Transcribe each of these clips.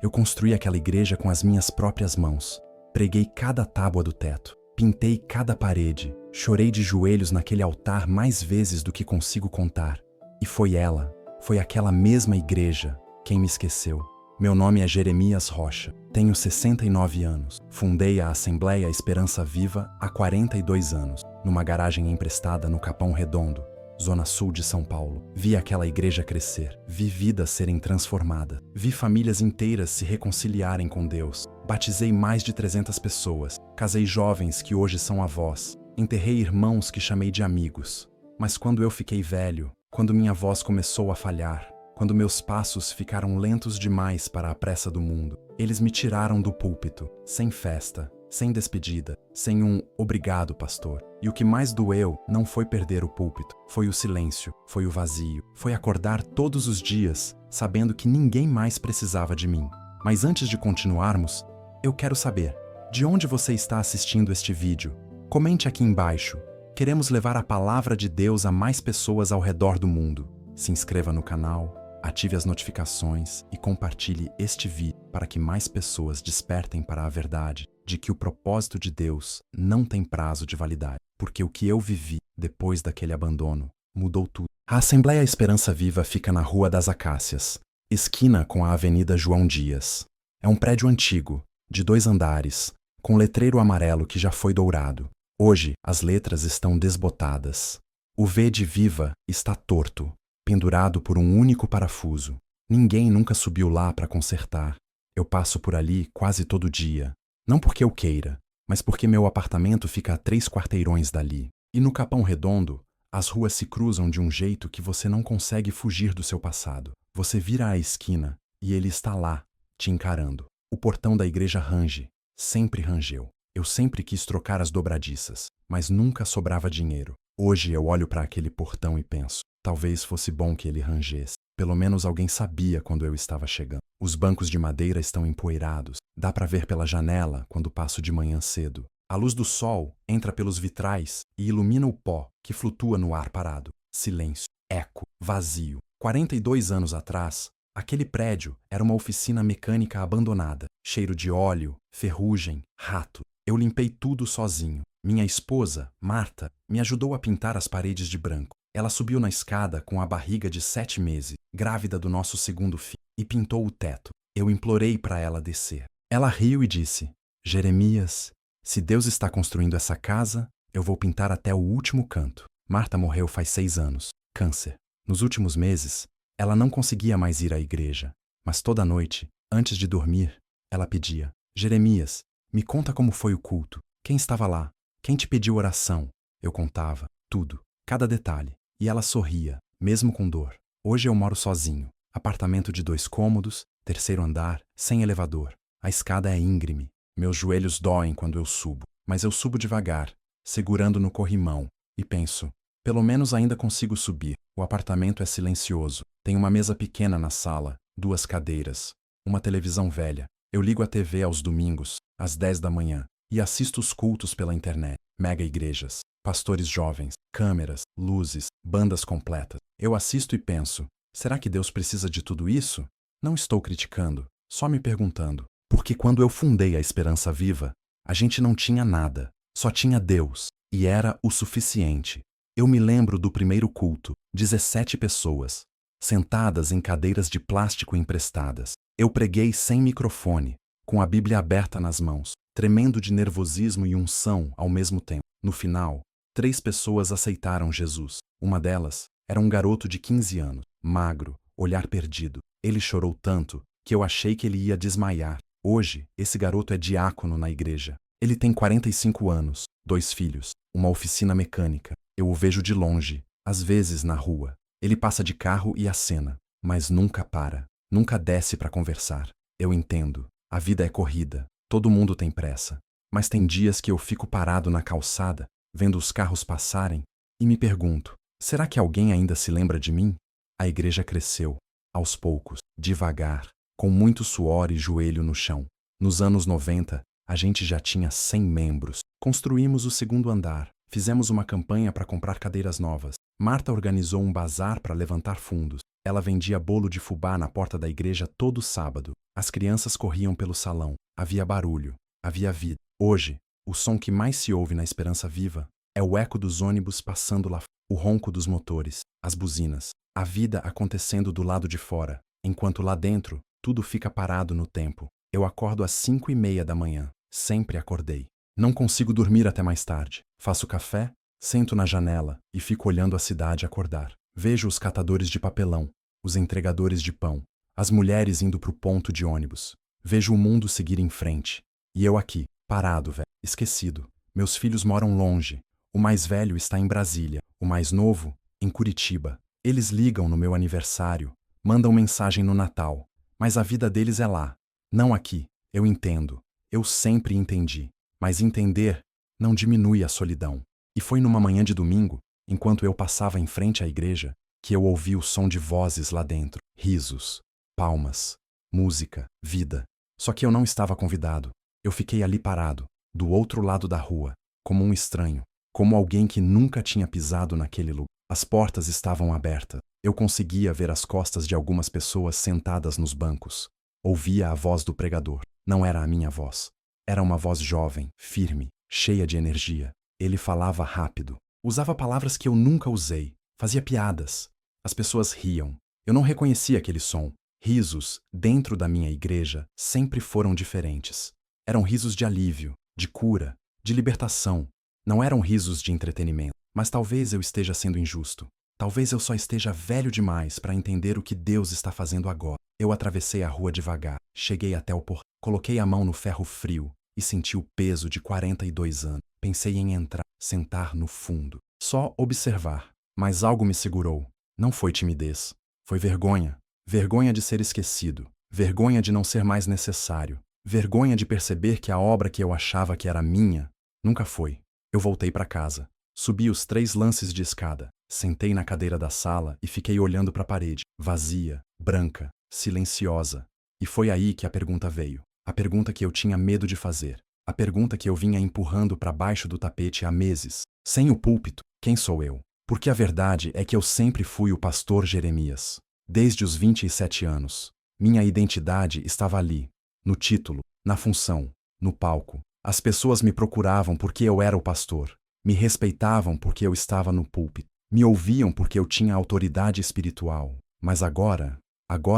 Eu construí aquela igreja com as minhas próprias mãos. Preguei cada tábua do teto. Pintei cada parede. Chorei de joelhos naquele altar mais vezes do que consigo contar. E foi ela, foi aquela mesma igreja, quem me esqueceu. Meu nome é Jeremias Rocha. Tenho 69 anos. Fundei a Assembleia Esperança Viva há 42 anos, numa garagem emprestada no Capão Redondo, zona sul de São Paulo. Vi aquela igreja crescer, vi vidas serem transformadas, vi famílias inteiras se reconciliarem com Deus. Batizei mais de 300 pessoas, casei jovens que hoje são avós, enterrei irmãos que chamei de amigos. Mas quando eu fiquei velho, quando minha voz começou a falhar, quando meus passos ficaram lentos demais para a pressa do mundo, eles me tiraram do púlpito, sem festa, sem despedida, sem um obrigado, pastor. E o que mais doeu não foi perder o púlpito, foi o silêncio, foi o vazio, foi acordar todos os dias sabendo que ninguém mais precisava de mim. Mas antes de continuarmos, eu quero saber, de onde você está assistindo este vídeo? Comente aqui embaixo. Queremos levar a palavra de Deus a mais pessoas ao redor do mundo. Se inscreva no canal, ative as notificações e compartilhe este vídeo para que mais pessoas despertem para a verdade de que o propósito de Deus não tem prazo de validade, porque o que eu vivi depois daquele abandono mudou tudo. A Assembleia Esperança Viva fica na Rua das Acácias, esquina com a Avenida João Dias. É um prédio antigo, de 2 andares, com letreiro amarelo que já foi dourado. Hoje, as letras estão desbotadas. O V de Viva está torto, pendurado por um único parafuso. Ninguém nunca subiu lá para consertar. Eu passo por ali quase todo dia. Não porque eu queira, mas porque meu apartamento fica a 3 quarteirões dali. E no Capão Redondo, as ruas se cruzam de um jeito que você não consegue fugir do seu passado. Você vira à esquina e ele está lá, te encarando. O portão da igreja range, sempre rangeu. Eu sempre quis trocar as dobradiças, mas nunca sobrava dinheiro. Hoje eu olho para aquele portão e penso, talvez fosse bom que ele rangesse. Pelo menos alguém sabia quando eu estava chegando. Os bancos de madeira estão empoeirados. Dá para ver pela janela quando passo de manhã cedo. A luz do sol entra pelos vitrais e ilumina o pó que flutua no ar parado. Silêncio, eco, vazio. 42 anos atrás, aquele prédio era uma oficina mecânica abandonada. Cheiro de óleo, ferrugem, rato. Eu limpei tudo sozinho. Minha esposa, Marta, me ajudou a pintar as paredes de branco. Ela subiu na escada com a barriga de 7 meses, grávida do nosso segundo filho, e pintou o teto. Eu implorei para ela descer. Ela riu e disse, Jeremias, se Deus está construindo essa casa, eu vou pintar até o último canto. Marta morreu faz 6 anos, câncer. Nos últimos meses, ela não conseguia mais ir à igreja, mas toda noite, antes de dormir, ela pedia, Jeremias, me conta como foi o culto, quem estava lá, quem te pediu oração. Eu contava, tudo, cada detalhe, e ela sorria, mesmo com dor. Hoje eu moro sozinho, apartamento de 2 cômodos, 3º andar, sem elevador. A escada é íngreme, meus joelhos doem quando eu subo, mas eu subo devagar, segurando no corrimão, e penso, pelo menos ainda consigo subir. O apartamento é silencioso, tem uma mesa pequena na sala, 2 cadeiras, uma televisão velha. Eu ligo a TV aos domingos, às 10 da manhã, e assisto os cultos pela internet. Mega igrejas, pastores jovens, câmeras, luzes, bandas completas. Eu assisto e penso, será que Deus precisa de tudo isso? Não estou criticando, só me perguntando. Porque quando eu fundei a Esperança Viva, a gente não tinha nada, só tinha Deus, e era o suficiente. Eu me lembro do primeiro culto, 17 pessoas, sentadas em cadeiras de plástico emprestadas. Eu preguei sem microfone, com a Bíblia aberta nas mãos, tremendo de nervosismo e unção ao mesmo tempo. No final, 3 pessoas aceitaram Jesus. Uma delas era um garoto de 15 anos, magro, olhar perdido. Ele chorou tanto que eu achei que ele ia desmaiar. Hoje, esse garoto é diácono na igreja. Ele tem 45 anos, 2 filhos, uma oficina mecânica. Eu o vejo de longe, às vezes na rua. Ele passa de carro e acena, mas nunca para, nunca desce para conversar. Eu entendo, a vida é corrida, todo mundo tem pressa. Mas tem dias que eu fico parado na calçada, vendo os carros passarem, e me pergunto, será que alguém ainda se lembra de mim? A igreja cresceu, aos poucos, devagar, com muito suor e joelho no chão. Nos anos 90, a gente já tinha 100 membros. Construímos o 2º andar, fizemos uma campanha para comprar cadeiras novas. Marta organizou um bazar para levantar fundos. Ela vendia bolo de fubá na porta da igreja todo sábado. As crianças corriam pelo salão. Havia barulho. Havia vida. Hoje, o som que mais se ouve na Esperança Viva é o eco dos ônibus passando lá, o ronco dos motores, as buzinas, a vida acontecendo do lado de fora, enquanto lá dentro tudo fica parado no tempo. Eu acordo às 5:30 da manhã. Sempre acordei. Não consigo dormir até mais tarde. Faço café, sento na janela e fico olhando a cidade acordar. Vejo os catadores de papelão, os entregadores de pão, as mulheres indo pro ponto de ônibus. Vejo o mundo seguir em frente. E eu aqui, parado, velho, esquecido. Meus filhos moram longe. O mais velho está em Brasília, o mais novo, em Curitiba. Eles ligam no meu aniversário, mandam mensagem no Natal, mas a vida deles é lá, não aqui. Eu entendo. Eu sempre entendi. Mas entender não diminui a solidão. E foi numa manhã de domingo, enquanto eu passava em frente à igreja, que eu ouvi o som de vozes lá dentro. Risos, palmas, música, vida. Só que eu não estava convidado. Eu fiquei ali parado, do outro lado da rua, como um estranho, como alguém que nunca tinha pisado naquele lugar. As portas estavam abertas. Eu conseguia ver as costas de algumas pessoas sentadas nos bancos. Ouvia a voz do pregador. Não era a minha voz. Era uma voz jovem, firme, cheia de energia. Ele falava rápido. Usava palavras que eu nunca usei. Fazia piadas. As pessoas riam. Eu não reconhecia aquele som. Risos, dentro da minha igreja, sempre foram diferentes. Eram risos de alívio, de cura, de libertação. Não eram risos de entretenimento. Mas talvez eu esteja sendo injusto. Talvez eu só esteja velho demais para entender o que Deus está fazendo agora. Eu atravessei a rua devagar, cheguei até o portão, coloquei a mão no ferro frio e senti o peso de 42 anos. Pensei em entrar, sentar no fundo, só observar. Mas algo me segurou. Não foi timidez, foi vergonha. Vergonha de ser esquecido, vergonha de não ser mais necessário, vergonha de perceber que a obra que eu achava que era minha, nunca foi. Eu voltei para casa. Subi os 3 lances de escada, sentei na cadeira da sala e fiquei olhando para a parede, vazia, branca, silenciosa. E foi aí que a pergunta veio. A pergunta que eu tinha medo de fazer. A pergunta que eu vinha empurrando para baixo do tapete há meses. Sem o púlpito, quem sou eu? Porque a verdade é que eu sempre fui o pastor Jeremias. Desde os 27 anos. Minha identidade estava ali. No título, na função, no palco. As pessoas me procuravam porque eu era o pastor. Me respeitavam porque eu estava no púlpito. Me ouviam porque eu tinha autoridade espiritual. Mas agora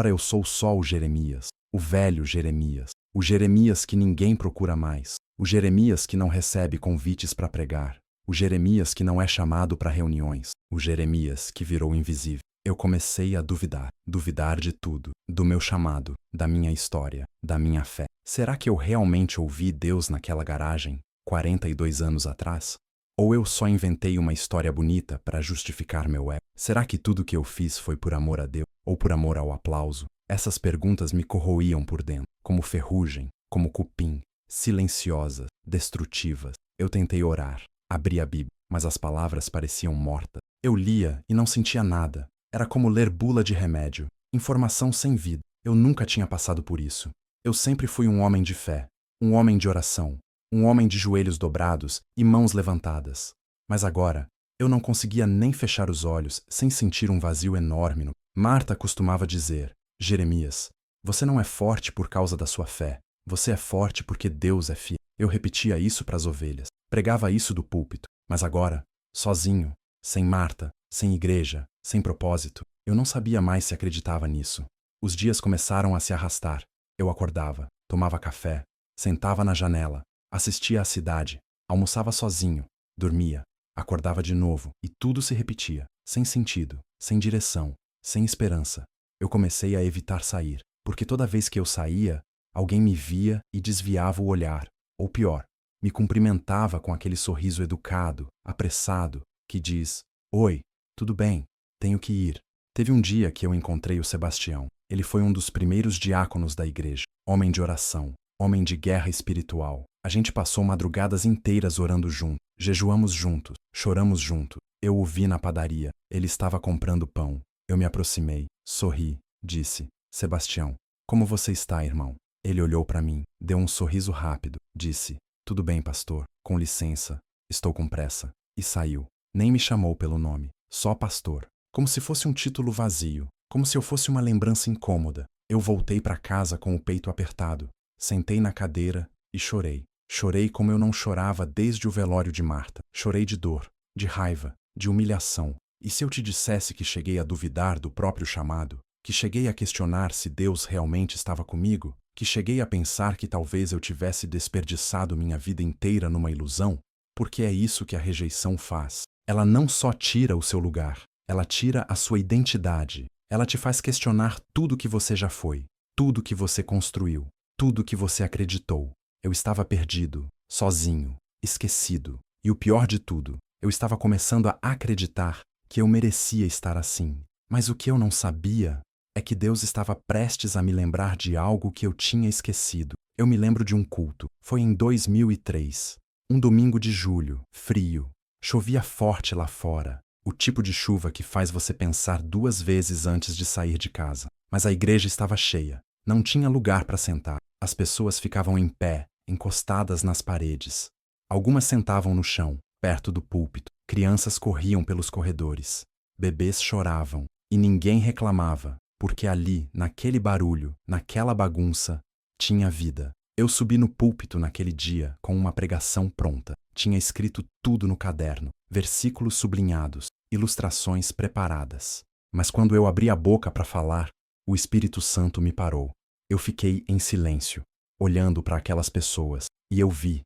eu sou só o Jeremias, o velho Jeremias. O Jeremias que ninguém procura mais. O Jeremias que não recebe convites para pregar. O Jeremias que não é chamado para reuniões. O Jeremias que virou invisível. Eu comecei a duvidar de tudo, do meu chamado, da minha história, da minha fé. Será que eu realmente ouvi Deus naquela garagem, 42 anos atrás? Ou eu só inventei uma história bonita para justificar meu ego? Será que tudo que eu fiz foi por amor a Deus ou por amor ao aplauso? Essas perguntas me corroíam por dentro, como ferrugem, como cupim, silenciosas, destrutivas. Eu tentei orar, abri a Bíblia, mas as palavras pareciam mortas. Eu lia e não sentia nada. Era como ler bula de remédio, informação sem vida. Eu nunca tinha passado por isso. Eu sempre fui um homem de fé, um homem de oração. Um homem de joelhos dobrados e mãos levantadas. Mas agora, eu não conseguia nem fechar os olhos sem sentir um vazio enorme. Marta costumava dizer: Jeremias, você não é forte por causa da sua fé. Você é forte porque Deus é fiel. Eu repetia isso para as ovelhas. Pregava isso do púlpito. Mas agora, sozinho, sem Marta, sem igreja, sem propósito, eu não sabia mais se acreditava nisso. Os dias começaram a se arrastar. Eu acordava, tomava café, sentava na janela, assistia à cidade, almoçava sozinho, dormia, acordava de novo e tudo se repetia, sem sentido, sem direção, sem esperança. Eu comecei a evitar sair, porque toda vez que eu saía, alguém me via e desviava o olhar, ou pior, me cumprimentava com aquele sorriso educado, apressado, que diz: Oi, tudo bem, tenho que ir. Teve um dia que eu encontrei o Sebastião. Ele foi um dos primeiros diáconos da igreja, homem de oração, homem de guerra espiritual. A gente passou madrugadas inteiras orando junto, jejuamos juntos, choramos juntos. Eu o vi na padaria, ele estava comprando pão. Eu me aproximei, sorri, disse: Sebastião, como você está, irmão? Ele olhou para mim, deu um sorriso rápido, disse: Tudo bem, pastor, com licença, estou com pressa, e saiu. Nem me chamou pelo nome, só pastor, como se fosse um título vazio. como se eu fosse uma lembrança incômoda. Eu voltei para casa com o peito apertado, sentei na cadeira e chorei. Chorei como eu não chorava desde o velório de Marta. Chorei de dor, de raiva, de humilhação. E se eu te dissesse que cheguei a duvidar do próprio chamado, que cheguei a questionar se Deus realmente estava comigo, que cheguei a pensar que talvez eu tivesse desperdiçado minha vida inteira numa ilusão? Porque é isso que a rejeição faz. Ela não só tira o seu lugar, ela tira a sua identidade. Ela te faz questionar tudo que você já foi, tudo que você construiu, tudo que você acreditou. Eu estava perdido, sozinho, esquecido. E o pior de tudo, eu estava começando a acreditar que eu merecia estar assim. Mas o que eu não sabia é que Deus estava prestes a me lembrar de algo que eu tinha esquecido. Eu me lembro de um culto. Foi em 2003. Um domingo de julho, frio. Chovia forte lá fora. O tipo de chuva que faz você pensar 2 vezes antes de sair de casa. Mas a igreja estava cheia. Não tinha lugar para sentar. As pessoas ficavam em pé, encostadas nas paredes. Algumas sentavam no chão, perto do púlpito. Crianças corriam pelos corredores. Bebês choravam. E ninguém reclamava, porque ali, naquele barulho, naquela bagunça, tinha vida. Eu subi no púlpito naquele dia com uma pregação pronta. Tinha escrito tudo no caderno, versículos sublinhados, ilustrações preparadas. Mas quando eu abri a boca para falar, o Espírito Santo me parou. Eu fiquei em silêncio, olhando para aquelas pessoas, e eu vi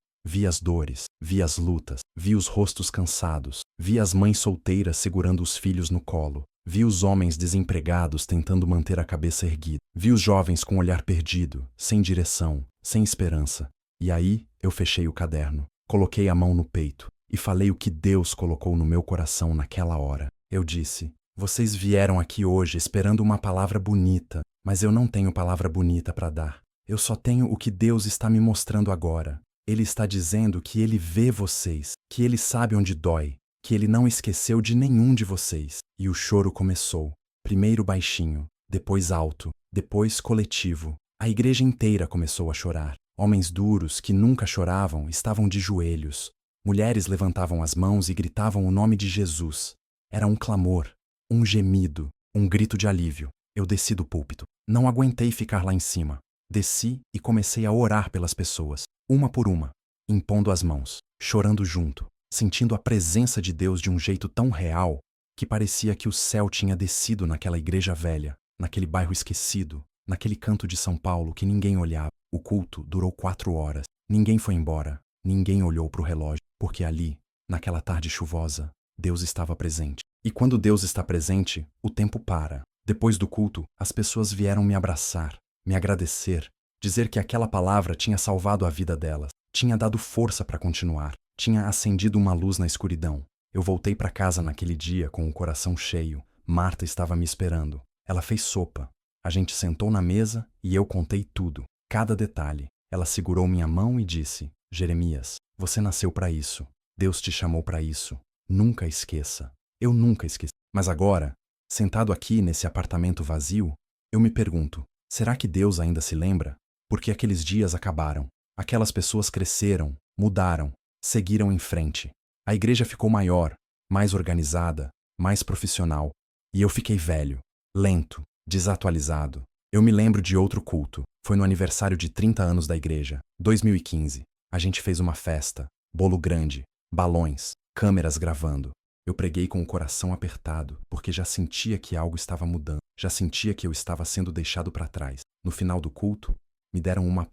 as dores, vi as lutas, vi os rostos cansados, vi as mães solteiras segurando os filhos no colo, vi os homens desempregados tentando manter a cabeça erguida, vi os jovens com o olhar perdido, sem direção, sem esperança. E aí eu fechei o caderno, coloquei a mão no peito e falei o que Deus colocou no meu coração naquela hora. Eu disse: vocês vieram aqui hoje esperando uma palavra bonita, mas eu não tenho palavra bonita para dar. Eu só tenho o que Deus está me mostrando agora. Ele está dizendo que Ele vê vocês, que Ele sabe onde dói, que Ele não esqueceu de nenhum de vocês. E o choro começou, primeiro baixinho, depois alto, depois coletivo. A igreja inteira começou a chorar. Homens duros, que nunca choravam, estavam de joelhos. Mulheres levantavam as mãos e gritavam o nome de Jesus. Era um clamor, um gemido, um grito de alívio. Eu desci do púlpito. Não aguentei ficar lá em cima. Desci e comecei a orar pelas pessoas, uma por uma, impondo as mãos, chorando junto, sentindo a presença de Deus de um jeito tão real que parecia que o céu tinha descido naquela igreja velha, naquele bairro esquecido, naquele canto de São Paulo que ninguém olhava. O culto durou 4 horas. Ninguém foi embora, ninguém olhou para o relógio, porque ali, naquela tarde chuvosa, Deus estava presente. E quando Deus está presente, o tempo para. Depois do culto, as pessoas vieram me abraçar, me agradecer, dizer que aquela palavra tinha salvado a vida delas, tinha dado força para continuar, tinha acendido uma luz na escuridão. Eu voltei para casa naquele dia com o coração cheio. Marta estava me esperando. Ela fez sopa. A gente sentou na mesa e eu contei tudo, cada detalhe. Ela segurou minha mão e disse: Jeremias, você nasceu para isso. Deus te chamou para isso. Nunca esqueça. Eu nunca esqueci. Mas agora, sentado aqui nesse apartamento vazio, eu me pergunto: será que Deus ainda se lembra? Porque aqueles dias acabaram. Aquelas pessoas cresceram, mudaram, seguiram em frente. A igreja ficou maior, mais organizada, mais profissional. E eu fiquei velho, lento, desatualizado. Eu me lembro de outro culto. Foi no aniversário de 30 anos da igreja, 2015. A gente fez uma festa, bolo grande, balões, câmeras gravando. Eu preguei com o coração apertado, porque já sentia que algo estava mudando. Já sentia que eu estava sendo deixado para trás. No final do culto, me deram uma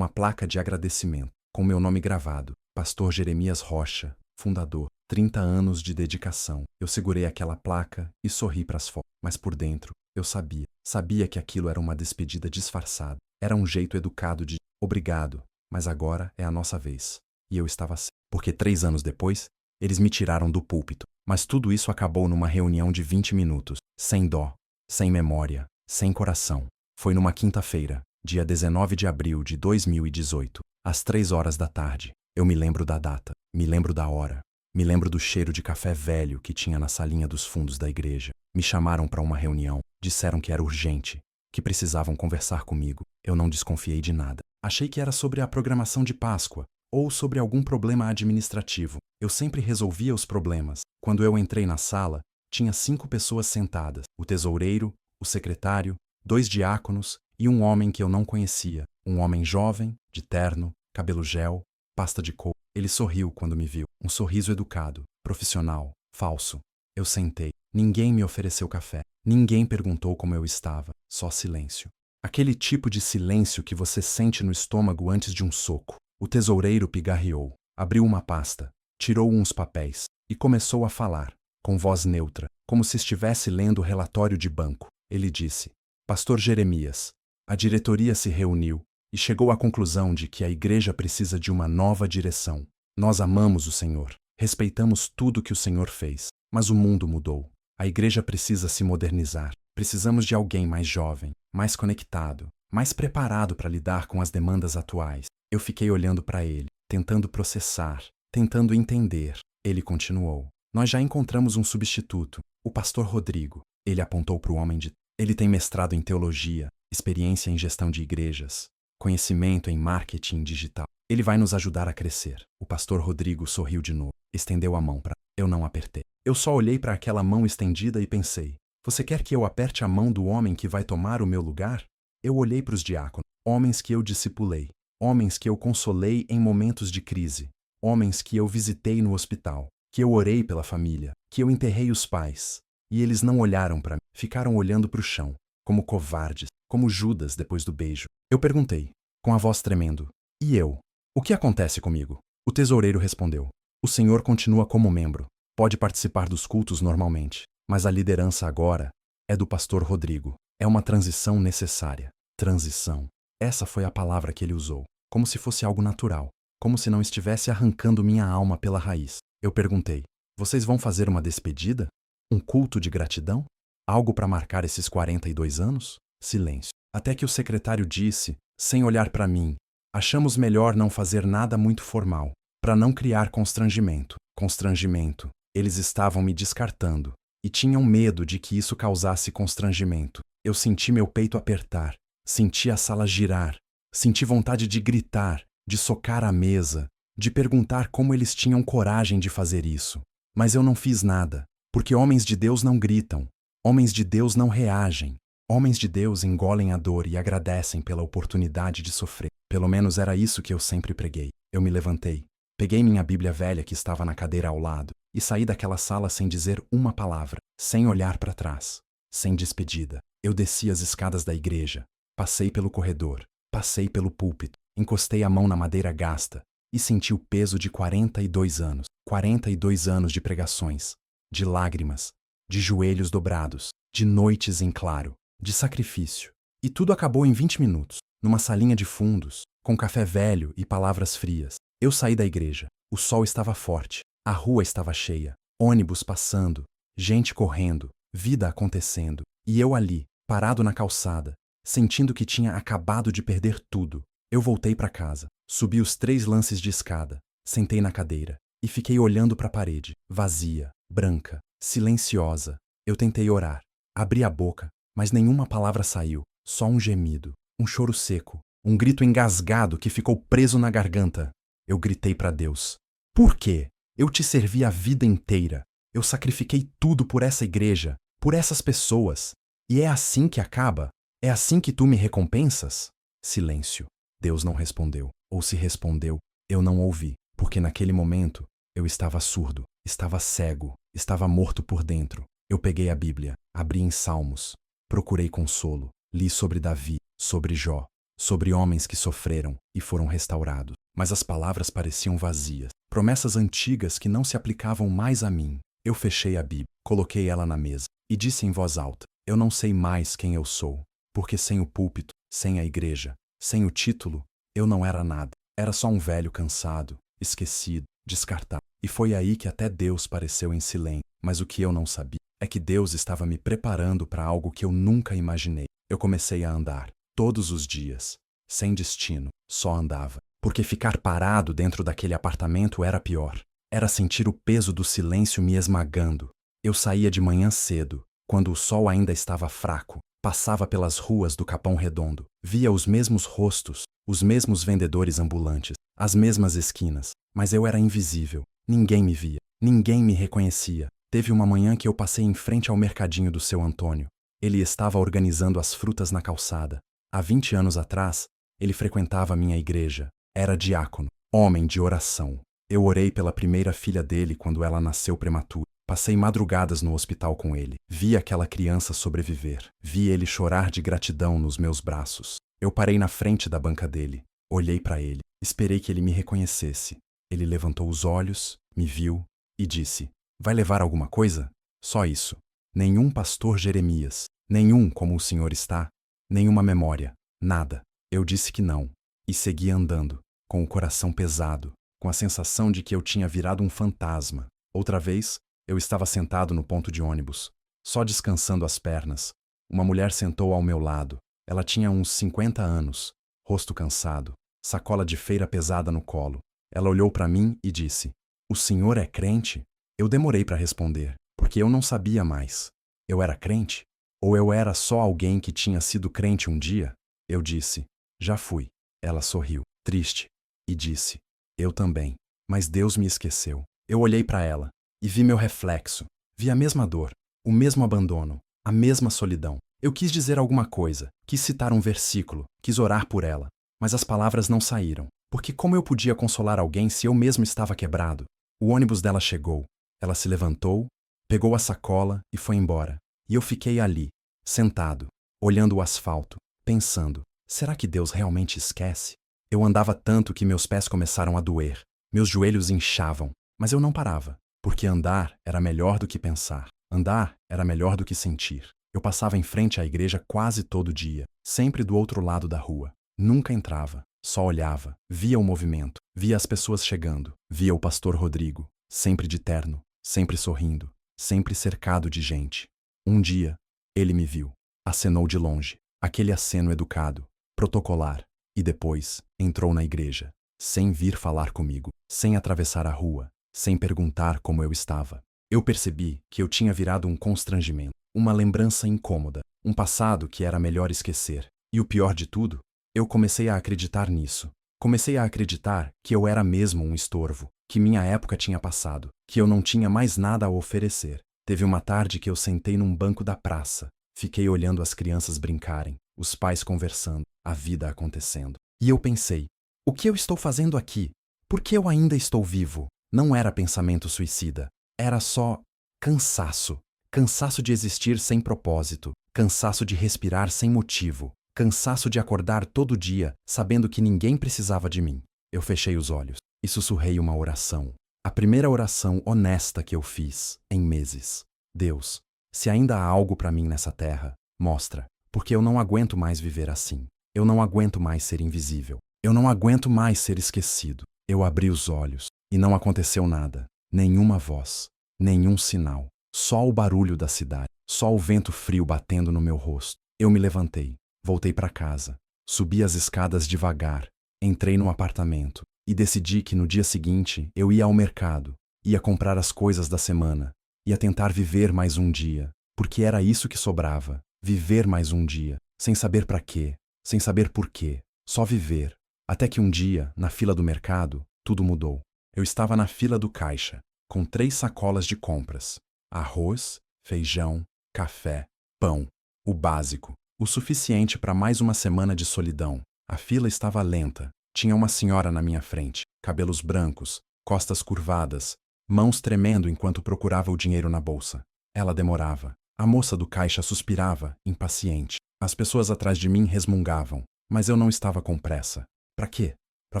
placa de agradecimento, com meu nome gravado. Pastor Jeremias Rocha, fundador, 30 anos de dedicação. Eu segurei aquela placa e sorri para as fotos, mas por dentro, eu sabia que aquilo era uma despedida disfarçada. Era um jeito educado de obrigado, mas agora é a nossa vez. E eu estava assim, porque 3 anos depois, eles me tiraram do púlpito. Mas tudo isso acabou numa reunião de 20 minutos, sem dó, sem memória, sem coração. Foi numa quinta-feira, dia 19 de abril de 2018, às 3 horas da tarde. Eu me lembro da data, me lembro da hora, me lembro do cheiro de café velho que tinha na salinha dos fundos da igreja. Me chamaram para uma reunião, disseram que era urgente, que precisavam conversar comigo. Eu não desconfiei de nada. Achei que era sobre a programação de Páscoa ou sobre algum problema administrativo. Eu sempre resolvia os problemas. Quando eu entrei na sala, tinha 5 pessoas sentadas: o tesoureiro, o secretário, 2 diáconos e um homem que eu não conhecia. Um homem jovem, de terno, cabelo gel, pasta de couro. Ele sorriu quando me viu. Um sorriso educado, profissional, falso. Eu sentei. Ninguém me ofereceu café. Ninguém perguntou como eu estava. Só silêncio. Aquele tipo de silêncio que você sente no estômago antes de um soco. O tesoureiro pigarreou. Abriu uma pasta. Tirou uns papéis. E começou a falar, com voz neutra, como se estivesse lendo o relatório de banco. Ele disse: Pastor Jeremias, a diretoria se reuniu e chegou à conclusão de que a igreja precisa de uma nova direção. Nós amamos o Senhor, respeitamos tudo que o Senhor fez, mas o mundo mudou. A igreja precisa se modernizar. Precisamos de alguém mais jovem, mais conectado, mais preparado para lidar com as demandas atuais. Eu fiquei olhando para ele, tentando processar, tentando entender. Ele continuou. Nós já encontramos um substituto, o pastor Rodrigo. Ele apontou para o homem de... Ele tem mestrado em teologia, experiência em gestão de igrejas, conhecimento em marketing digital. Ele vai nos ajudar a crescer. O pastor Rodrigo sorriu de novo, estendeu a mão para... Eu não apertei. Eu só olhei para aquela mão estendida e pensei, você quer que eu aperte a mão do homem que vai tomar o meu lugar? Eu olhei para os diáconos, homens que eu discipulei, homens que eu consolei em momentos de crise, homens que eu visitei no hospital, que eu orei pela família, que eu enterrei os pais. E eles não olharam para mim, ficaram olhando para o chão, como covardes, como Judas depois do beijo. Eu perguntei, com a voz tremendo, e eu? O que acontece comigo? O tesoureiro respondeu, o senhor continua como membro, pode participar dos cultos normalmente, mas a liderança agora é do pastor Rodrigo. É uma transição necessária. Transição. Essa foi a palavra que ele usou, como se fosse algo natural. Como se não estivesse arrancando minha alma pela raiz. Eu perguntei, vocês vão fazer uma despedida? Um culto de gratidão? Algo para marcar esses 42 anos? Silêncio. Até que o secretário disse, sem olhar para mim, achamos melhor não fazer nada muito formal, para não criar constrangimento. Constrangimento. Eles estavam me descartando, e tinham medo de que isso causasse constrangimento. Eu senti meu peito apertar, senti a sala girar, senti vontade de gritar, de socar a mesa, de perguntar como eles tinham coragem de fazer isso. Mas eu não fiz nada, porque homens de Deus não gritam, homens de Deus não reagem, homens de Deus engolem a dor e agradecem pela oportunidade de sofrer. Pelo menos era isso que eu sempre preguei. Eu me levantei, peguei minha Bíblia velha que estava na cadeira ao lado e saí daquela sala sem dizer uma palavra, sem olhar para trás, sem despedida. Eu desci as escadas da igreja, passei pelo corredor, passei pelo púlpito, encostei a mão na madeira gasta e senti o peso de 42 anos. 42 anos de pregações, de lágrimas, de joelhos dobrados, de noites em claro, de sacrifício. E tudo acabou em 20 minutos, numa salinha de fundos, com café velho e palavras frias. Eu saí da igreja. O sol estava forte, a rua estava cheia, ônibus passando, gente correndo, vida acontecendo. E eu ali, parado na calçada, sentindo que tinha acabado de perder tudo. Eu voltei para casa, subi os 3 lances de escada, sentei na cadeira e fiquei olhando para a parede, vazia, branca, silenciosa. Eu tentei orar, abri a boca, mas nenhuma palavra saiu, só um gemido, um choro seco, um grito engasgado que ficou preso na garganta. Eu gritei para Deus: por quê? Eu te servi a vida inteira. Eu sacrifiquei tudo por essa igreja, por essas pessoas. E é assim que acaba? É assim que tu me recompensas? Silêncio. Deus não respondeu. Ou se respondeu, eu não ouvi, porque naquele momento eu estava surdo, estava cego, estava morto por dentro. Eu peguei a Bíblia, abri em Salmos, procurei consolo, li sobre Davi, sobre Jó, sobre homens que sofreram e foram restaurados. Mas as palavras pareciam vazias, promessas antigas que não se aplicavam mais a mim. Eu fechei a Bíblia, coloquei ela na mesa e disse em voz alta: eu não sei mais quem eu sou, porque sem o púlpito, sem a igreja, sem o título, eu não era nada. Era só um velho cansado, esquecido, descartado. E foi aí que até Deus pareceu em silêncio. Mas o que eu não sabia é que Deus estava me preparando para algo que eu nunca imaginei. Eu comecei a andar, todos os dias, sem destino, só andava. Porque ficar parado dentro daquele apartamento era pior. Era sentir o peso do silêncio me esmagando. Eu saía de manhã cedo, quando o sol ainda estava fraco, passava pelas ruas do Capão Redondo, via os mesmos rostos, os mesmos vendedores ambulantes, as mesmas esquinas, mas eu era invisível. Ninguém me via, ninguém me reconhecia. Teve uma manhã que eu passei em frente ao mercadinho do seu Antônio, Ele estava organizando as frutas na calçada. Há 20 anos atrás, ele frequentava minha igreja. Era diácono, homem de oração. Eu orei pela primeira filha dele quando ela nasceu prematura. Passei madrugadas no hospital com ele. Vi aquela criança sobreviver. Vi ele chorar de gratidão nos meus braços. Eu parei na frente da banca dele. Olhei para ele. Esperei que ele me reconhecesse. Ele levantou os olhos, me viu e disse: "Vai levar alguma coisa?" Só isso. Nenhum pastor Jeremias. Nenhum como o senhor está. Nenhuma memória. Nada. Eu disse que não. E segui andando, com o coração pesado, com a sensação de que eu tinha virado um fantasma. Outra vez, eu estava sentado no ponto de ônibus, só descansando as pernas. Uma mulher sentou ao meu lado. Ela tinha uns 50 anos, rosto cansado, sacola de feira pesada no colo. Ela olhou para mim e disse: "O senhor é crente?" Eu demorei para responder, porque eu não sabia mais. Eu era crente? Ou eu era só alguém que tinha sido crente um dia? Eu disse: "Já fui." Ela sorriu, triste, e disse: "Eu também. Mas Deus me esqueceu." Eu olhei para ela e vi meu reflexo. Vi a mesma dor, o mesmo abandono, a mesma solidão. Eu quis dizer alguma coisa, quis citar um versículo, quis orar por ela, mas as palavras não saíram, porque como eu podia consolar alguém se eu mesmo estava quebrado? O ônibus dela chegou. Ela se levantou, pegou a sacola e foi embora. E eu fiquei ali, sentado, olhando o asfalto, pensando: será que Deus realmente esquece? Eu andava tanto que meus pés começaram a doer. Meus joelhos inchavam, mas eu não parava, porque andar era melhor do que pensar. Andar era melhor do que sentir. Eu passava em frente à igreja quase todo dia, sempre do outro lado da rua. Nunca entrava, só olhava, via o movimento, via as pessoas chegando, via o pastor Rodrigo, sempre de terno, sempre sorrindo, sempre cercado de gente. Um dia, ele me viu, acenou de longe, aquele aceno educado, protocolar, e depois entrou na igreja, sem vir falar comigo, sem atravessar a rua, sem perguntar como eu estava. Eu percebi que eu tinha virado um constrangimento, uma lembrança incômoda, um passado que era melhor esquecer. E o pior de tudo, eu comecei a acreditar nisso. Comecei a acreditar que eu era mesmo um estorvo, que minha época tinha passado, que eu não tinha mais nada a oferecer. Teve uma tarde que eu sentei num banco da praça, fiquei olhando as crianças brincarem, os pais conversando, a vida acontecendo. E eu pensei: o que eu estou fazendo aqui? Por que eu ainda estou vivo? Não era pensamento suicida. Era só cansaço. Cansaço de existir sem propósito. Cansaço de respirar sem motivo. Cansaço de acordar todo dia, sabendo que ninguém precisava de mim. Eu fechei os olhos e sussurrei uma oração. A primeira oração honesta que eu fiz em meses. Deus, se ainda há algo para mim nessa terra, mostra, porque eu não aguento mais viver assim. Eu não aguento mais ser invisível. Eu não aguento mais ser esquecido. Eu abri os olhos e não aconteceu nada. Nenhuma voz, nenhum sinal. Só o barulho da cidade. Só o vento frio batendo no meu rosto. Eu me levantei, voltei para casa, subi as escadas devagar, entrei no apartamento e decidi que no dia seguinte eu ia ao mercado, ia comprar as coisas da semana, ia tentar viver mais um dia, porque era isso que sobrava, viver mais um dia, sem saber para quê, sem saber por quê, só viver. Até que um dia, na fila do mercado, tudo mudou. Eu estava na fila do caixa, com 3 sacolas de compras: arroz, feijão, café, pão, o básico, o suficiente para mais uma semana de solidão. A fila estava lenta. Tinha uma senhora na minha frente, cabelos brancos, costas curvadas, mãos tremendo enquanto procurava o dinheiro na bolsa. Ela demorava. A moça do caixa suspirava, impaciente. As pessoas atrás de mim resmungavam, mas eu não estava com pressa. Para quê? Para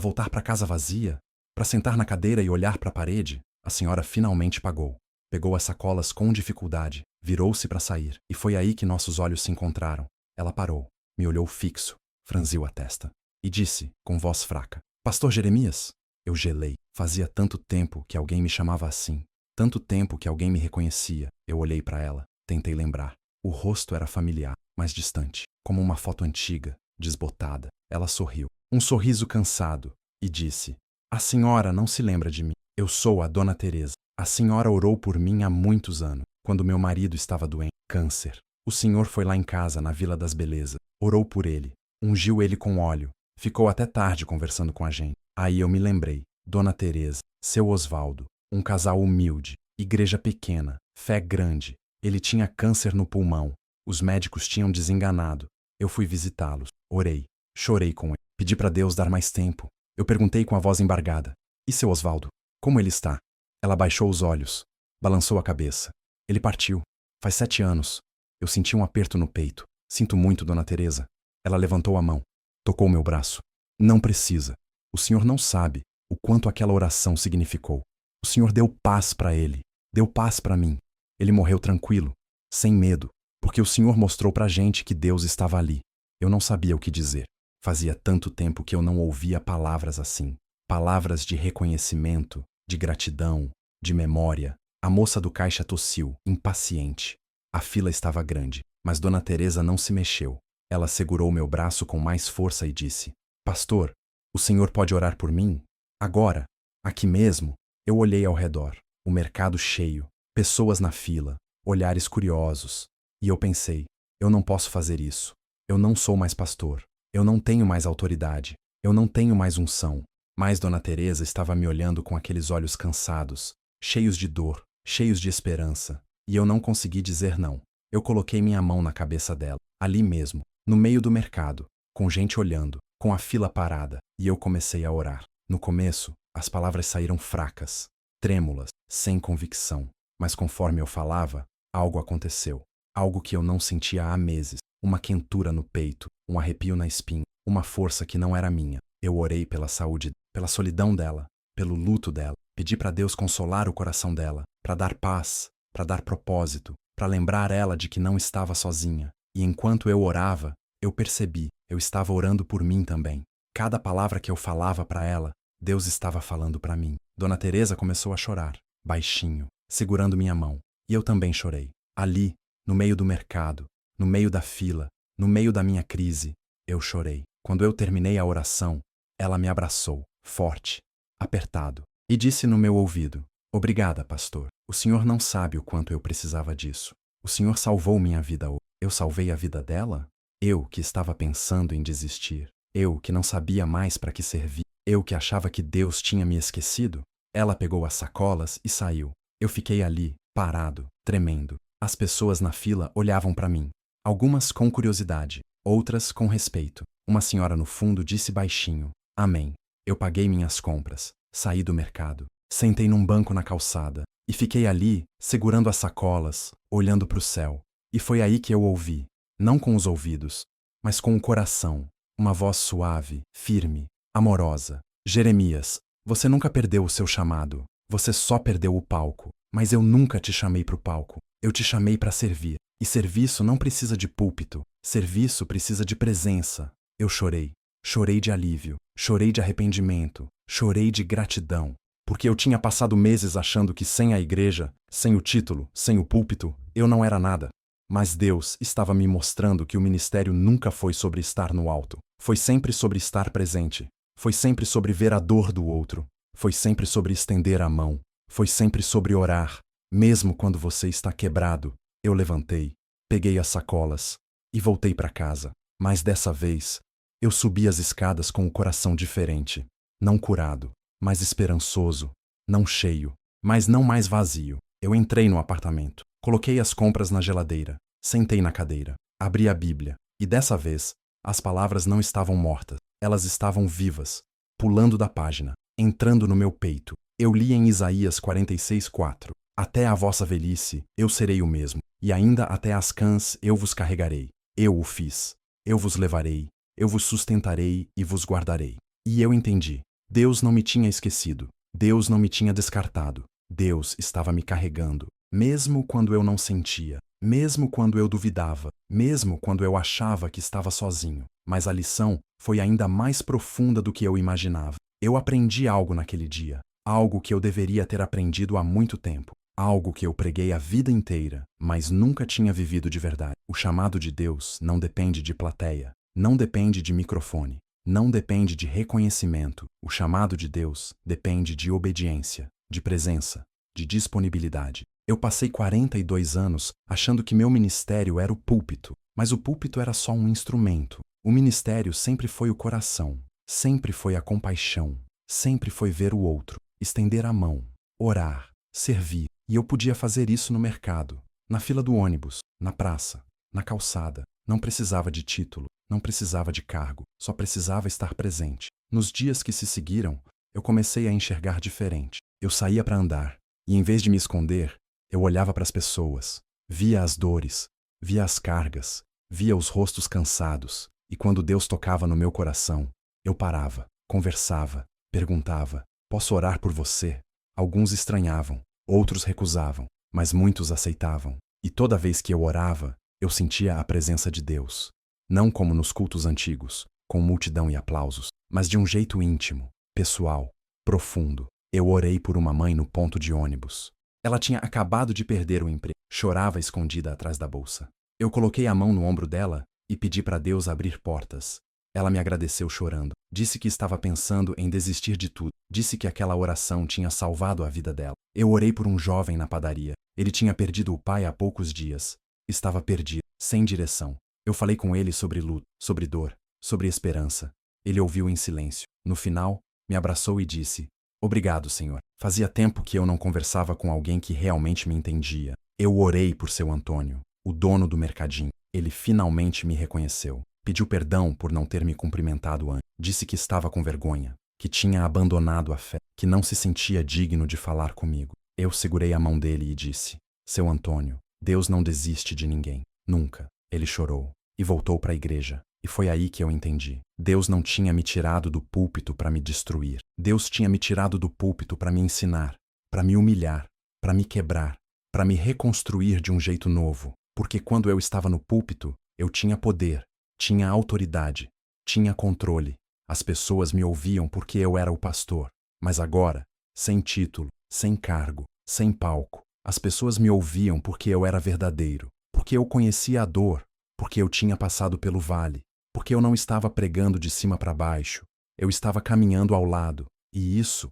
voltar para casa vazia? Para sentar na cadeira e olhar para a parede? A senhora finalmente pagou. Pegou as sacolas com dificuldade, virou-se para sair, e foi aí que nossos olhos se encontraram. Ela parou, me olhou fixo, franziu a testa e disse, com voz fraca: "Pastor Jeremias?" Eu gelei. Fazia tanto tempo que alguém me chamava assim. Tanto tempo que alguém me reconhecia. Eu olhei para ela, tentei lembrar. O rosto era familiar, mas distante, como uma foto antiga, desbotada. Ela sorriu, um sorriso cansado, e disse: "A senhora não se lembra de mim. Eu sou a Dona Teresa. A senhora orou por mim há muitos anos, quando meu marido estava doente, câncer. O senhor foi lá em casa, na Vila das Belezas, orou por ele, ungiu ele com óleo, ficou até tarde conversando com a gente. Aí eu me lembrei, Dona Teresa, seu Osvaldo, um casal humilde, igreja pequena, fé grande. Ele tinha câncer no pulmão, Os médicos tinham desenganado. Eu fui visitá-los. Orei. Chorei com ele. Pedi para Deus dar mais tempo. Eu perguntei com a voz embargada: "E seu Osvaldo? Como ele está?" Ela baixou os olhos. Balançou a cabeça. "Ele partiu. Faz 7 anos." Eu senti um aperto no peito. "Sinto muito, Dona Teresa." Ela levantou a mão. Tocou meu braço. "Não precisa. O senhor não sabe o quanto aquela oração significou. O senhor deu paz para ele. Deu paz para mim. Ele morreu tranquilo, sem medo, porque o senhor mostrou pra gente que Deus estava ali." Eu não sabia o que dizer. Fazia tanto tempo que eu não ouvia palavras assim. Palavras de reconhecimento, de gratidão, de memória. A moça do caixa tossiu, impaciente. A fila estava grande, mas Dona Teresa não se mexeu. Ela segurou meu braço com mais força e disse: "Pastor, o senhor pode orar por mim? Agora, aqui mesmo." Eu olhei ao redor, o mercado cheio, pessoas na fila, olhares curiosos. E eu pensei: eu não posso fazer isso. Eu não sou mais pastor. Eu não tenho mais autoridade. Eu não tenho mais unção. Mas Dona Teresa estava me olhando com aqueles olhos cansados, cheios de dor, cheios de esperança. E eu não consegui dizer não. Eu coloquei minha mão na cabeça dela, ali mesmo, no meio do mercado, com gente olhando, com a fila parada, e eu comecei a orar. No começo, as palavras saíram fracas, trêmulas, sem convicção. Mas conforme eu falava, algo aconteceu. Algo que eu não sentia há meses. Uma quentura no peito, um arrepio na espinha, uma força que não era minha. Eu orei pela saúde, pela solidão dela, pelo luto dela. Pedi para Deus consolar o coração dela, para dar paz, para dar propósito, para lembrar ela de que não estava sozinha. E enquanto eu orava, eu percebi, eu estava orando por mim também. Cada palavra que eu falava para ela, Deus estava falando para mim. Dona Teresa começou a chorar, baixinho, segurando minha mão. E eu também chorei. Ali, no meio do mercado, no meio da fila, no meio da minha crise, eu chorei. Quando eu terminei a oração, ela me abraçou, forte, apertado, e disse no meu ouvido: "Obrigada, pastor. O senhor não sabe o quanto eu precisava disso. O senhor salvou minha vida hoje." Eu salvei a vida dela? Eu que estava pensando em desistir. Eu que não sabia mais para que servir. Eu que achava que Deus tinha me esquecido. Ela pegou as sacolas e saiu. Eu fiquei ali, parado, tremendo. As pessoas na fila olhavam para mim. Algumas com curiosidade, outras com respeito. Uma senhora no fundo disse baixinho: "Amém." Eu paguei minhas compras, saí do mercado, sentei num banco na calçada e fiquei ali, segurando as sacolas, olhando para o céu. E foi aí que eu ouvi, não com os ouvidos, mas com o coração, uma voz suave, firme, amorosa: "Jeremias, você nunca perdeu o seu chamado. Você só perdeu o palco. Mas eu nunca te chamei para o palco. Eu te chamei para servir. E serviço não precisa de púlpito. Serviço precisa de presença." Eu chorei. Chorei de alívio. Chorei de arrependimento. Chorei de gratidão. Porque eu tinha passado meses achando que sem a igreja, sem o título, sem o púlpito, eu não era nada. Mas Deus estava me mostrando que o ministério nunca foi sobre estar no alto. Foi sempre sobre estar presente. Foi sempre sobre ver a dor do outro. Foi sempre sobre estender a mão. Foi sempre sobre orar. Mesmo quando você está quebrado, eu levantei, peguei as sacolas e voltei para casa. Mas dessa vez, eu subi as escadas com o coração diferente. Não curado, mas esperançoso. Não cheio, mas não mais vazio. Eu entrei no apartamento. Coloquei as compras na geladeira. Sentei na cadeira. Abri a Bíblia. E dessa vez, as palavras não estavam mortas. Elas estavam vivas, pulando da página, entrando no meu peito. Eu li em Isaías 46:4. "Até a vossa velhice, eu serei o mesmo, e ainda até as cãs eu vos carregarei. Eu o fiz. Eu vos levarei, eu vos sustentarei e vos guardarei." E eu entendi. Deus não me tinha esquecido. Deus não me tinha descartado. Deus estava me carregando, mesmo quando eu não sentia, mesmo quando eu duvidava, mesmo quando eu achava que estava sozinho. Mas a lição foi ainda mais profunda do que eu imaginava. Eu aprendi algo naquele dia, algo que eu deveria ter aprendido há muito tempo, algo que eu preguei a vida inteira, mas nunca tinha vivido de verdade. O chamado de Deus não depende de plateia, não depende de microfone, não depende de reconhecimento. O chamado de Deus depende de obediência, de presença, de disponibilidade. Eu passei 42 anos achando que meu ministério era o púlpito, mas o púlpito era só um instrumento. O ministério sempre foi o coração, sempre foi a compaixão, sempre foi ver o outro, estender a mão, orar, servir. E eu podia fazer isso no mercado, na fila do ônibus, na praça. na calçada. Não precisava de título, não precisava de cargo, só precisava estar presente. Nos dias que se seguiram, eu comecei a enxergar diferente. Eu saía para andar, e em vez de me esconder, eu olhava para as pessoas, via as dores, via as cargas, via os rostos cansados, e quando Deus tocava no meu coração, eu parava, conversava, perguntava: posso orar por você? Alguns estranhavam, outros recusavam, mas muitos aceitavam. E toda vez que eu orava, eu sentia a presença de Deus. Não como nos cultos antigos, com multidão e aplausos, mas de um jeito íntimo, pessoal, profundo. Eu orei por uma mãe no ponto de ônibus. Ela tinha acabado de perder o emprego, chorava escondida atrás da bolsa. Eu coloquei a mão no ombro dela e pedi para Deus abrir portas. Ela me agradeceu chorando, disse que estava pensando em desistir de tudo, disse que aquela oração tinha salvado a vida dela. Eu orei por um jovem na padaria. Ele tinha perdido o pai há poucos dias. Estava perdido, sem direção. Eu falei com ele sobre luto, sobre dor, sobre esperança. Ele ouviu em silêncio. No final, me abraçou e disse: obrigado, Senhor. Fazia tempo que eu não conversava com alguém que realmente me entendia. Eu orei por seu Antônio, o dono do mercadinho. Ele finalmente me reconheceu. Pediu perdão por não ter me cumprimentado antes. Disse que estava com vergonha, que tinha abandonado a fé, que não se sentia digno de falar comigo. Eu segurei a mão dele e disse: seu Antônio, Deus não desiste de ninguém. Nunca. Ele chorou e voltou para a igreja. E foi aí que eu entendi. Deus não tinha me tirado do púlpito para me destruir. Deus tinha me tirado do púlpito para me ensinar, para me humilhar, para me quebrar, para me reconstruir de um jeito novo. Porque quando eu estava no púlpito, eu tinha poder, tinha autoridade, tinha controle. As pessoas me ouviam porque eu era o pastor. Mas agora, sem título, sem cargo, sem palco, as pessoas me ouviam porque eu era verdadeiro, porque eu conhecia a dor, porque eu tinha passado pelo vale, porque eu não estava pregando de cima para baixo, eu estava caminhando ao lado. E isso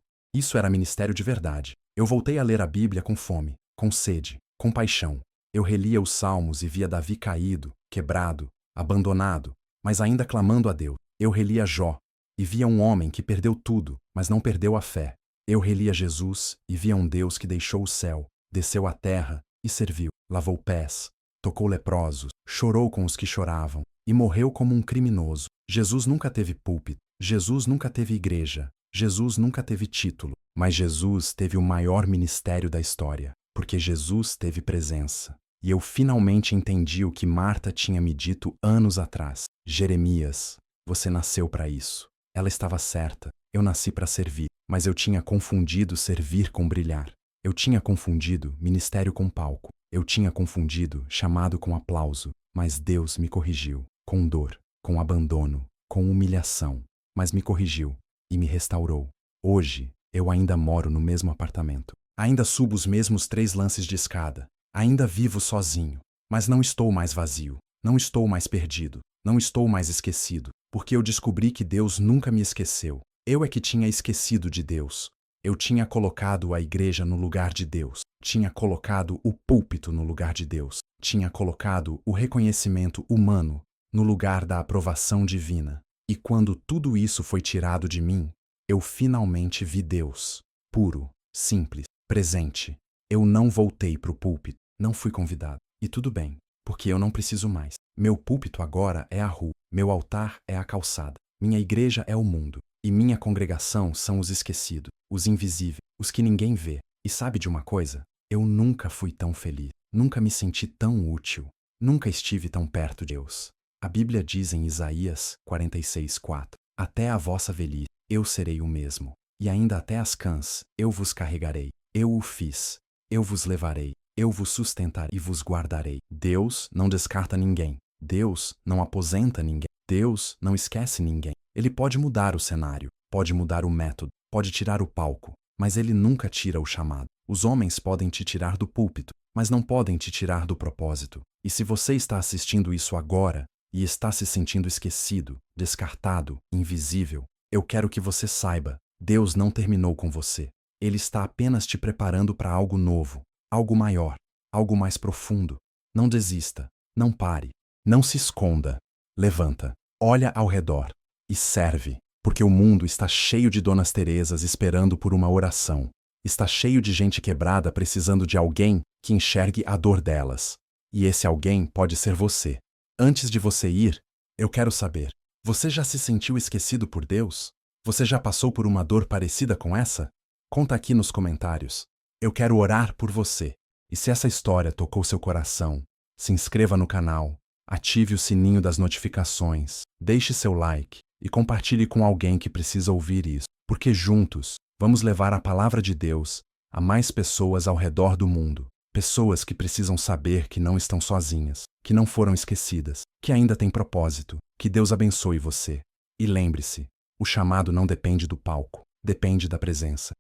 era ministério de verdade. Eu voltei a ler a Bíblia com fome, com sede, com paixão. Eu relia os Salmos e via Davi caído, quebrado, abandonado, mas ainda clamando a Deus. Eu relia Jó e via um homem que perdeu tudo, mas não perdeu a fé. Eu relia Jesus e via um Deus que deixou o céu, desceu à terra e serviu, lavou pés, tocou leprosos, chorou com os que choravam e morreu como um criminoso. Jesus nunca teve púlpito, Jesus nunca teve igreja, Jesus nunca teve título, mas Jesus teve o maior ministério da história, porque Jesus teve presença. E eu finalmente entendi o que Marta tinha me dito anos atrás. Jeremias, você nasceu para isso. Ela estava certa. Eu nasci para servir, mas eu tinha confundido servir com brilhar. Eu tinha confundido ministério com palco. Eu tinha confundido chamado com aplauso, mas Deus me corrigiu, com dor, com abandono, com humilhação, mas me corrigiu e me restaurou. Hoje, eu ainda moro no mesmo apartamento. Ainda subo os mesmos 3 lances de escada. Ainda vivo sozinho, mas não estou mais vazio, não estou mais perdido, não estou mais esquecido, porque eu descobri que Deus nunca me esqueceu. Eu é que tinha esquecido de Deus. Eu tinha colocado a igreja no lugar de Deus, tinha colocado o púlpito no lugar de Deus, tinha colocado o reconhecimento humano no lugar da aprovação divina. E quando tudo isso foi tirado de mim, eu finalmente vi Deus, puro, simples, presente. Eu não voltei para o púlpito, não fui convidado. E tudo bem, porque eu não preciso mais. Meu púlpito agora é a rua, meu altar é a calçada, minha igreja é o mundo, e minha congregação são os esquecidos, os invisíveis, os que ninguém vê. E sabe de uma coisa? Eu nunca fui tão feliz, nunca me senti tão útil, nunca estive tão perto de Deus. A Bíblia diz em Isaías 46:4, até a vossa velhice eu serei o mesmo, e ainda até as cãs eu vos carregarei. Eu o fiz. Eu vos levarei, eu vos sustentarei e vos guardarei. Deus não descarta ninguém. Deus não aposenta ninguém. Deus não esquece ninguém. Ele pode mudar o cenário, pode mudar o método, pode tirar o palco, mas ele nunca tira o chamado. Os homens podem te tirar do púlpito, mas não podem te tirar do propósito. E se você está assistindo isso agora e está se sentindo esquecido, descartado, invisível, eu quero que você saiba, Deus não terminou com você. Ele está apenas te preparando para algo novo, algo maior, algo mais profundo. Não desista, não pare, não se esconda. Levanta, olha ao redor e serve, porque o mundo está cheio de Donas Terezas esperando por uma oração. Está cheio de gente quebrada precisando de alguém que enxergue a dor delas. E esse alguém pode ser você. Antes de você ir, eu quero saber: você já se sentiu esquecido por Deus? Você já passou por uma dor parecida com essa? Conta aqui nos comentários. Eu quero orar por você. E se essa história tocou seu coração, se inscreva no canal, ative o sininho das notificações, deixe seu like e compartilhe com alguém que precisa ouvir isso, porque juntos vamos levar a palavra de Deus a mais pessoas ao redor do mundo. Pessoas que precisam saber que não estão sozinhas, que não foram esquecidas, que ainda têm propósito. Que Deus abençoe você. E lembre-se, o chamado não depende do palco, depende da presença.